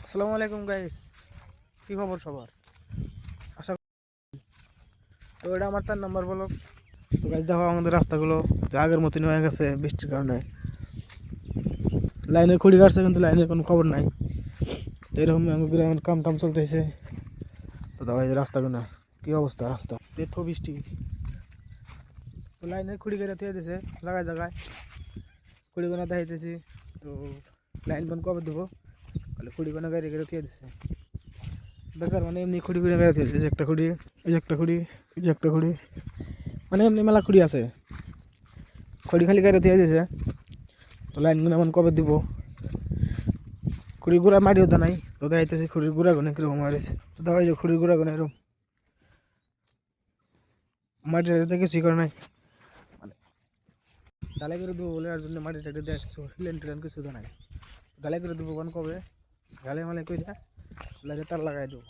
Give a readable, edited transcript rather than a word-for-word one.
আসসালামু আলাইকুম গাইস, কি খবর সবার? আশা তো এটা আমার 4 নম্বর ব্লগ। তো গাইস দেখো আমাদের রাস্তাগুলো তো আগের মতন হয়ে গেছে বৃষ্টির কারণে। লাইনের খুঁড়ি কাটছে কিন্তু লাইনের কোনো খবর নাই। তো এরকম আমাদের গ্রামের কাম টাম চলতেছে। তো দেখো এই যে রাস্তাগুলো কি অবস্থা, রাস্তা এত বৃষ্টি। তো লাইনের খুঁড়ি কেটে থুয়ে দিয়েছে জায়গায় জায়গায়, খুঁড়ি কোনা দেখাইতেছি। তো লাইন বন্ধ কবে দেবো? তাহলে খুঁড়ি কোনা গাড়ি কেটে থুয়ে দিচ্ছে বেকার, মানে এমনি খুঁড়ি করে গাড়ি থুয়ে দিচ্ছে। একটা খুঁড়ি, এই যে একটা খুঁড়ি, এই যে একটা খুঁড়ি, মানে এমনি মেলা খুঁড়ি আছে, খড়ি খালি গাড়ি দিয়ে দিয়েছে। তো লাইনগুলো এমন কবে দিব? খুঁড়ির গুঁড়া মারিও তো নাই, তো দেখাইতেছি খুঁড়ির গুঁড়া গুনে কীরকম মারিছে। তো দেখা যায় খুঁড়ির গুঁড়া গুনে এরকম মাটি টাটিতে কিছুই করে নাই, মানে ঢালাই করে দেবো বলে আর জন্য মাটি টাটি দেখছো হিলেন টিলেন কিছু তো নাই। ঢালাই করে দেবো কোন কবে, ঢালাই মালাই করে লাগে তার লাগাই দেবো।